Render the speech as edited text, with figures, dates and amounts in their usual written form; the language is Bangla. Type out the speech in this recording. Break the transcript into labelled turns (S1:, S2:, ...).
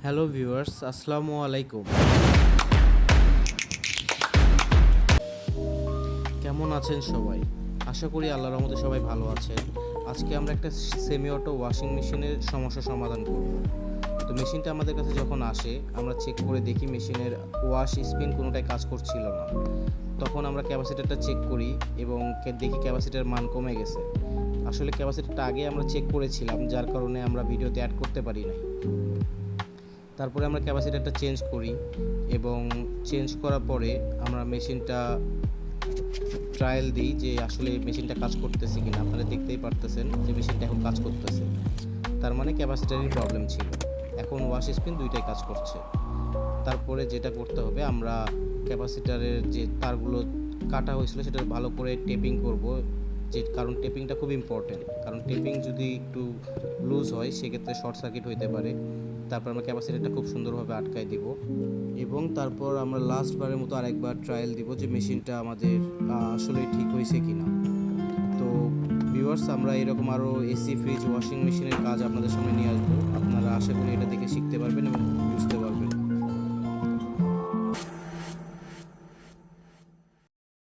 S1: হ্যালো ভিউয়ার্স, আসসালামু আলাইকুম। কেমন আছেন সবাই? আশা করি আল্লাহর রহমতে সবাই ভালো আছেন। আজকে আমরা একটা সেমি অটো ওয়াশিং মেশিনের সমস্যার সমাধান করব। তো মেশিনটা আমাদের কাছে যখন আসে, আমরা চেক করে দেখি মেশিনের ওয়াশ স্পিন কোনোটাই কাজ করছিল না। তখন আমরা ক্যাপাসিটারটা চেক করি এবং দেখি ক্যাপাসিটার মান কমে গেছে। আসলে ক্যাপাসিটারটা আগে আমরা চেক করেছিলাম, যার কারণে আমরা ভিডিওতে অ্যাড করতে পারি নাই। তারপরে আমরা ক্যাপাসিটারটা চেঞ্জ করি এবং চেঞ্জ করার পরে আমরা মেশিনটা ট্রায়াল দিই যে আসলে মেশিনটা কাজ করতেছে কিনা। আপনারা দেখতেই পারতেছেন যে মেশিনটা এখন কাজ করতেছে, তার মানে ক্যাপাসিটারের প্রবলেম ছিল। এখন ওয়াশ স্পিন দুইটাই কাজ করছে। তারপরে যেটা করতে হবে, আমরা ক্যাপাসিটারের যে তারগুলো কাটা হয়েছিল সেটা ভালো করে টেপিং করব, কারণ টেপিংটা খুব ইম্পর্টেন্ট। কারণ টেপিং যদি একটু লুজ হয় সেক্ষেত্রে শর্ট সার্কিট হইতে পারে। তারপর আমরা ক্যাপাসিটারটা খুব সুন্দরভাবে আটকায় দিব এবং তারপর আমরা লাস্টবারের মতো আরেকবার ট্রায়াল দিব যে মেশিনটা আমাদের আসলে ঠিক হয়েছে কিনা। তো ভিউয়ার্স, আমরা এরকম আরও এসি, ফ্রিজ, ওয়াশিং মেশিনের কাজ আপনাদের সামনে নিয়ে আসবো। আপনারা আশা করি এটা দেখে শিখতে পারবেন এবং